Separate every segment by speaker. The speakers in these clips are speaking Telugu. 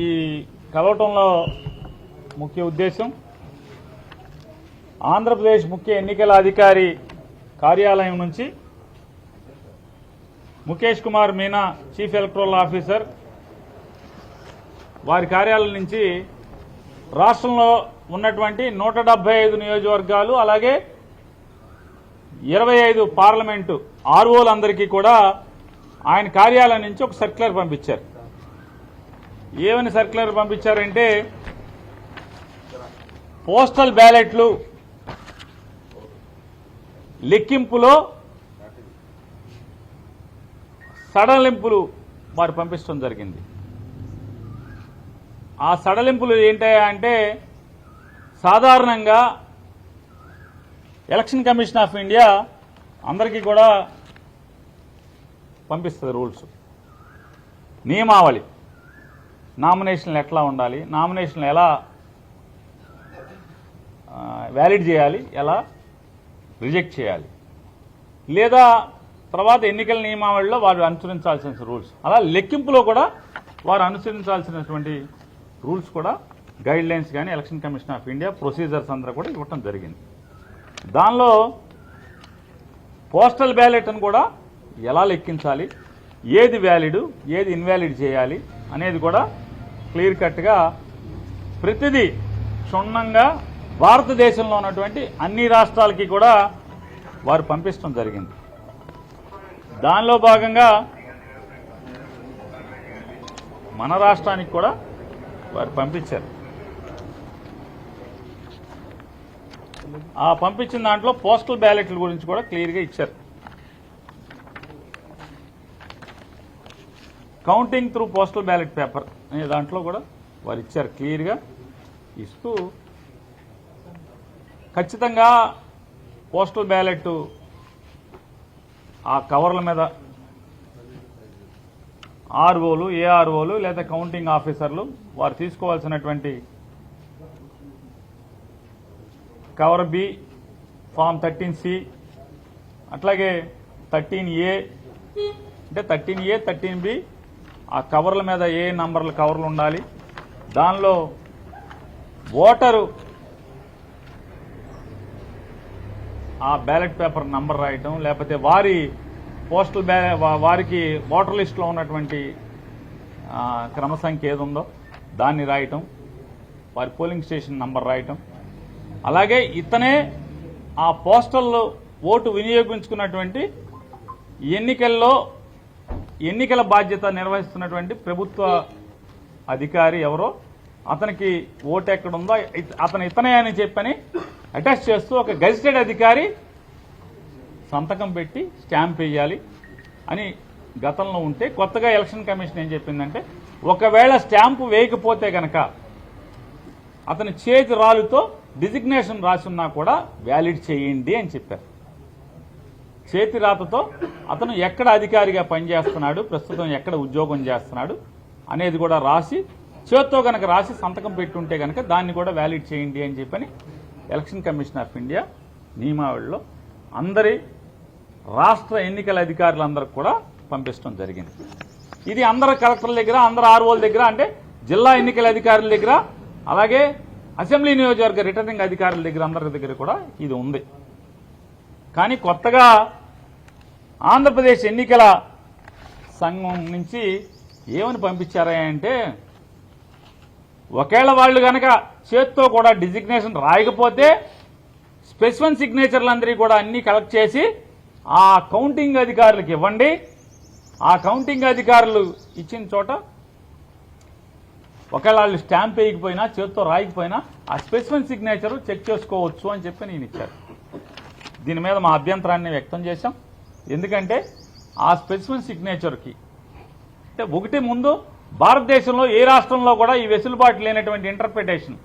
Speaker 1: ఈ కలవటంలో ముఖ్య ఉద్దేశం ఆంధ్రప్రదేశ్ ముఖ్య ఎన్నికల అధికారి కార్యాలయం నుంచి Mukesh Kumar Meena chief electoral officer వారి కార్యాలయం నుంచి రాష్ట్రంలో ఉన్నటువంటి 175 నియోజకవర్గాలు అలాగే 25 పార్లమెంటు ఆర్ఓలందరికీ కూడా ఆయన కార్యాలయం నుంచి ఒక సర్క్యులర్ పంపించారు. ఏమని సర్క్యులర్ పంపించారంటే పోస్టల్ బ్యాలెట్లు లెక్కింపులో సడలింపులు వారు పంపించడం జరిగింది. ఆ సడలింపులు ఏంటంటే అంటే సాధారణంగా ఎలక్షన్ కమిషన్ ఆఫ్ ఇండియా అందరికీ కూడా పంపిస్తుంది రూల్స్, నియమావళి, నామినేషన్లు ఎట్లా ఉండాలి, నామినేషన్లు ఎలా వ్యాలిడ్ చేయాలి, ఎలా రిజెక్ట్ చేయాలి, లేదా తర్వాత ఎన్నికల నియమావళిలో వారు అనుసరించాల్సిన రూల్స్, అలా లెక్కింపులో కూడా వారు అనుసరించాల్సినటువంటి రూల్స్ కూడా గైడ్ లైన్స్ కానీ election commission of India procedures అందరూ కూడా ఇవ్వటం జరిగింది. దానిలో పోస్టల్ బ్యాలెట్ అని కూడా ఎలా లెక్కించాలి, ఏది వ్యాలిడ్ ఏది ఇన్వాలిడ్ చేయాలి అనేది కూడా క్లియర్ కట్గా ప్రతిదీ క్షుణ్ణంగా భారతదేశంలో ఉన్నటువంటి అన్ని రాష్ట్రాలకి కూడా వారు పంపించడం జరిగింది. దానిలో భాగంగా మన రాష్ట్రానికి కూడా వారు పంపించారు. ఆ పంపించిన దాంట్లో పోస్టల్ బ్యాలెట్ల గురించి కూడా క్లియర్గా ఇచ్చారు. Counting through postal ballot paper అనే దాంట్లో కూడా వారు ఇచ్చారు. క్లియర్గా ఇస్తూ ఖచ్చితంగా పోస్టల్ బ్యాలెట్ ఆ కవర్ల మీద ఆర్ఓలు, ఏఆర్ఓలు లేదా కౌంటింగ్ ఆఫీసర్లు వారు తీసుకోవాల్సినటువంటి కవర్ బి, ఫామ్ 13C, అట్లాగే 13A అంటే 13A 13B ఆ కవర్ల మీద ఏ నంబర్ల కవర్లు ఉండాలి, దానిలో ఓటరు ఆ బ్యాలెట్ పేపర్ నంబర్ రాయటం, లేకపోతే వారి పోస్టల్ వారికి ఓటర్ లిస్టులో ఉన్నటువంటి క్రమ సంఖ్య ఏది ఉందో దాన్ని రాయటం, వారి పోలింగ్ స్టేషన్ నంబర్ రాయటం, అలాగే ఇతనే ఆ పోస్టల్ ఓటు వినియోగించుకున్నటువంటి ఎన్నికల బాధ్యత నిర్వహిస్తున్నటువంటి ప్రభుత్వ అధికారి ఎవరో అతనికి ఓటు ఎక్కడుందో ఇతనే అని చెప్పని అటాచ్ చేస్తూ ఒక గెజిటెడ్ అధికారి సంతకం పెట్టి స్టాంప్ వేయాలి అని గతంలో ఉంటే, కొత్తగా ఎలక్షన్ కమిషన్ ఏం చెప్పిందంటే ఒకవేళ స్టాంపు వేయకపోతే గనక అతని చేతి రాలుతో డిజిగ్నేషన్ రాసున్నా కూడా వ్యాలిడ్ చేయండి అని చెప్పారు. చేతి రాతతో అతను ఎక్కడ అధికారిగా పనిచేస్తున్నాడు, ప్రస్తుతం ఎక్కడ ఉద్యోగం చేస్తున్నాడు అనేది కూడా రాసి చేత్తో కనుక రాసి సంతకం పెట్టుంటే కనుక దాన్ని కూడా వ్యాలిడ్ చేయండి అని చెప్పని ఎలక్షన్ కమిషన్ ఆఫ్ ఇండియా నియమావళిలో అందరి రాష్ట్ర ఎన్నికల అధికారులందరికీ కూడా పంపించడం జరిగింది. ఇది అందరు కలెక్టర్ల దగ్గర, అందరు ఆర్ఓల దగ్గర, అంటే జిల్లా ఎన్నికల అధికారుల దగ్గర, అలాగే అసెంబ్లీ నియోజకవర్గ రిటర్నింగ్ అధికారుల దగ్గర అందరి దగ్గర కూడా ఇది ఉంది. కానీ కొత్తగా ఆంధ్రప్రదేశ్ ఎన్నికల సంఘం నుంచి ఏమని పంపించారా అంటే ఒకవేళ వాళ్ళు కనుక చేత్తో కూడా డిజిగ్నేషన్ రాయకపోతే స్పెసిఫిక్ సిగ్నేచర్లందరికీ కూడా అన్ని కలెక్ట్ చేసి ఆ కౌంటింగ్ అధికారులకు ఇవ్వండి. ఆ కౌంటింగ్ అధికారులు ఇచ్చిన చోట ఒకవేళ వాళ్ళు స్టాంప్ వేయకపోయినా చేత్తో రాయకపోయినా ఆ స్పెసిఫిక్ సిగ్నేచర్ చెక్ చేసుకోవచ్చు అని చెప్పి నేను ఇచ్చారు. దీని మీద మా అభ్యంతరాన్ని వ్యక్తం చేశాం. ఎందుకంటే ఆ స్పెసిఫిక్ సిగ్నేచర్కి అంటే ఒకటి ముందు భారతదేశంలో ఏ రాష్ట్రంలో కూడా ఈ వెసులుబాటు లేనటువంటి ఇంటర్ప్రిటేషన్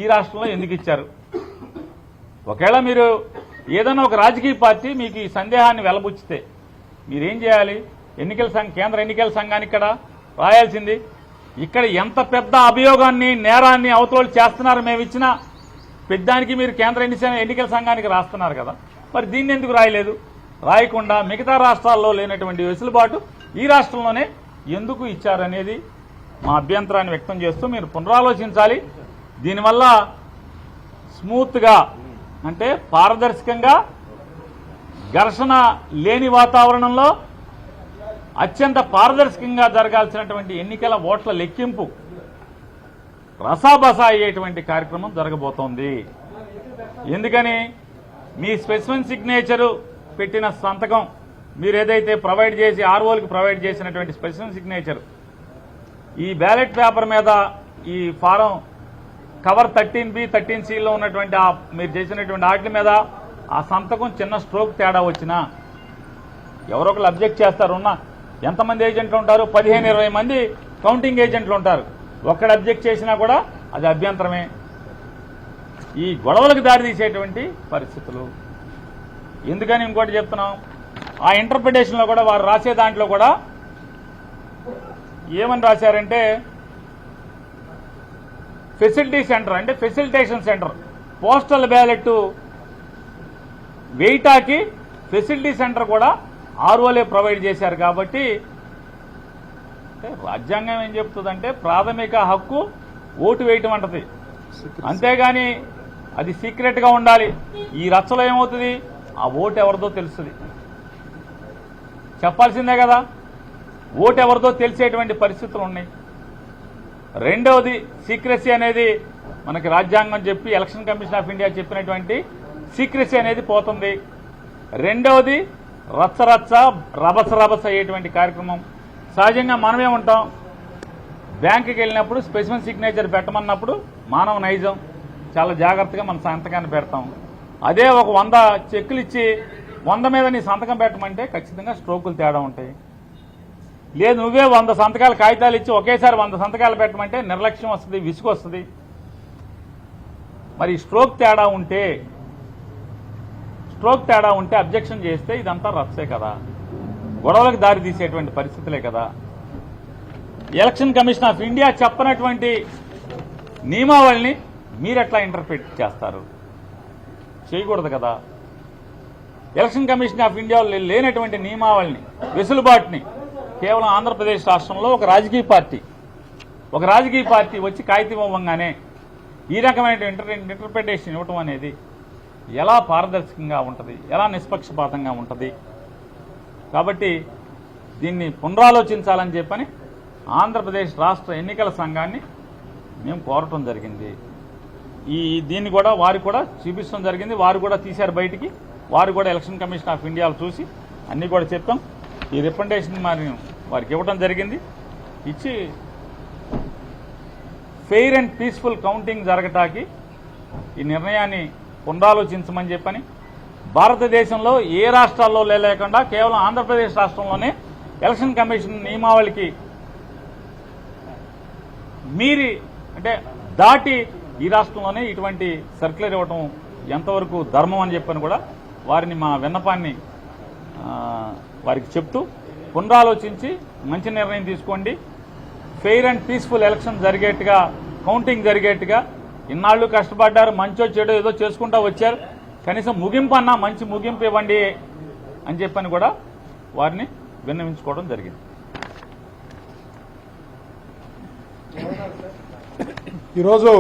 Speaker 1: ఈ రాష్ట్రంలో ఎందుకు ఇచ్చారు? ఒకవేళ మీరు ఏదైనా ఒక రాజకీయ పార్టీ మీకు ఈ సందేహాన్ని వెలబుచ్చితే మీరేం చేయాలి? కేంద్ర ఎన్నికల సంఘానికి ఇక్కడ రాయాల్సింది. ఇక్కడ ఎంత పెద్ద అభియోగాన్ని, నేరాన్ని అవతల చేస్తున్నారు, మేము ఇచ్చిన పెద్దానికి మీరు కేంద్ర ఎన్నికల సంఘానికి రాస్తున్నారు కదా, మరి దీన్ని ఎందుకు రాయలేదు? రాయకుండా మిగతా రాష్ట్రాల్లో లేనటువంటి వెసులుబాటు ఈ రాష్ట్రంలోనే ఎందుకు ఇచ్చారనేది మా అభ్యంతరాన్ని వ్యక్తం చేస్తూ మీరు పునరాలోచించాలి. దీనివల్ల స్మూత్గా అంటే పారదర్శకంగా ఘర్షణ లేని వాతావరణంలో అత్యంత పారదర్శకంగా జరగాల్సినటువంటి ఎన్నికల ఓట్ల లెక్కింపు రసాబసా అయ్యేటువంటి కార్యక్రమం జరగబోతోంది. ఎందుకని మీ స్పెసిఫిక్ సిగ్నేచరు పెట్టిన సంతకం మీరు ఏదైతే ప్రొవైడ్ చేసి ఆర్ఓలకు ప్రొవైడ్ చేసినటువంటి స్పెసిఫిక్ సిగ్నేచర్ ఈ బ్యాలెట్ పేపర్ మీద ఈ ఫారం కవర్ 13B 13Cలో ఉన్నటువంటి మీరు చేసినటువంటి వాటి మీద ఆ సంతకం చిన్న స్ట్రోక్ తేడా వచ్చినా ఎవరో ఒకరు అబ్జెక్ట్ చేస్తారు. ఎంతమంది ఏజెంట్లు ఉంటారు? 15-20 మంది కౌంటింగ్ ఏజెంట్లు ఉంటారు. ఒక్కడ అబ్జెక్ట్ చేసినా కూడా అది అభ్యంతరమే. ఈ గొడవలకు దారితీసేటువంటి పరిస్థితులు. ఎందుకని ఇంకోటి చెప్తున్నాం, ఆ ఇంటర్ప్రిటేషన్లో కూడా వారు రాసే దాంట్లో కూడా ఏమని రాశారంటే ఫెసిలిటీ సెంటర్ అంటే ఫెసిలిటేషన్ సెంటర్. పోస్టల్ బ్యాలెట్ వెయిటాకి ఫెసిలిటీ సెంటర్ కూడా ఆర్ఓలే ప్రొవైడ్ చేశారు. కాబట్టి రాజ్యాంగం ఏం చెప్తుందంటే ప్రాథమిక హక్కు ఓటు వేయటం అంటది, అంతేగాని అది సీక్రెట్గా ఉండాలి. ఈ రచ్చలో ఏమవుతుంది, ఆ ఓటు ఎవరిదో తెలుస్తుంది, చెప్పాల్సిందే కదా. ఓటు ఎవరిదో తెలిసేటువంటి పరిస్థితులు ఉన్నాయి. రెండవది సీక్రెసీ అనేది మనకి రాజ్యాంగం చెప్పి ఎలక్షన్ కమిషన్ ఆఫ్ ఇండియా చెప్పినటువంటి సీక్రెసీ అనేది పోతుంది. రెండవది రచ్చరచ్చ రభస అయ్యేటువంటి కార్యక్రమం. సహజంగా మనమే ఉంటాం, బ్యాంకుకి వెళ్ళినప్పుడు స్పెసిఫిక్ సిగ్నేచర్ పెట్టమన్నప్పుడు మానవ నైజం చాలా జాగ్రత్తగా మన సంతకాన్ని పెడతాం. అదే ఒక 100 చెక్కులు ఇచ్చి 100 మీద నీ సంతకం పెట్టమంటే ఖచ్చితంగా స్ట్రోకులు తేడా ఉంటాయి. లేదు నువ్వే 100 సంతకాలు కాగితాలు ఇచ్చి ఒకేసారి 100 సంతకాలు పెట్టమంటే నిర్లక్ష్యం వస్తుంది, విసుగు వస్తుంది. మరి స్ట్రోక్ తేడా ఉంటే అబ్జెక్షన్ చేస్తే ఇదంతా రచ్చే కదా, గొడవలకు దారి తీసేటువంటి పరిస్థితులే కదా. ఎలక్షన్ కమిషన్ ఆఫ్ ఇండియా చెప్పనటువంటి నియమావళిని మీరెట్లా ఇంటర్ప్రిట్ చేస్తారు? చేయకూడదు కదా. ఎలక్షన్ కమిషన్ ఆఫ్ ఇండియా లేనటువంటి నియమావళిని, వెసులుబాటుని కేవలం ఆంధ్రప్రదేశ్ రాష్ట్రంలో ఒక రాజకీయ పార్టీ వచ్చి కాగితం ఇవ్వగానే ఈ రకమైన ఇంటర్ప్రిటేషన్ ఇవ్వటం అనేది ఎలా పారదర్శకంగా ఉంటుంది, ఎలా నిష్పక్షపాతంగా ఉంటుంది? కాబట్టి దీన్ని పునరాలోచించాలని చెప్పని ఆంధ్రప్రదేశ్ రాష్ట్ర ఎన్నికల సంఘాన్ని మేము కోరటం జరిగింది. దీన్ని కూడా వారు కూడా చూపించడం జరిగింది. వారు కూడా తీశారు బయటికి. వారు కూడా ఎలక్షన్ కమిషన్ ఆఫ్ ఇండియాలో చూసి అన్నీ కూడా చెప్పాం. ఈ రిప్రజెంటేషన్ మరి వారికి ఇవ్వడం జరిగింది. ఇచ్చి ఫెయిర్ అండ్ పీస్ఫుల్ కౌంటింగ్ జరగటానికి ఈ నిర్ణయాన్ని పునరాలోచించమని చెప్పని, భారతదేశంలో ఏ రాష్ట్రాల్లో లేకుండా కేవలం ఆంధ్రప్రదేశ్ రాష్ట్రంలోనే ఎలక్షన్ కమిషన్ నియమావళికి మీరి అంటే దాటి ఈ రాష్ట్రంలోనే ఇటువంటి సర్క్యులర్ ఇవ్వటం ఎంతవరకు ధర్మం అని చెప్పని కూడా వారిని మా విన్నపాన్ని వారికి చెప్తూ పునరాలోచించి మంచి నిర్ణయం తీసుకోండి. ఫెయిర్ అండ్ పీస్ఫుల్ ఎలక్షన్ జరిగేట్టుగా, కౌంటింగ్ జరిగేట్టుగా ఇన్నాళ్ళు కష్టపడ్డారు, మంచో చెడో ఏదో చేసుకుంటూ వచ్చారు, కనీసం ముగింపు అన్నా మంచి ముగింపు ఇవ్వండి అని చెప్పని కూడా వారిని విన్నవించుకోవడం జరిగింది.
Speaker 2: ఈరోజు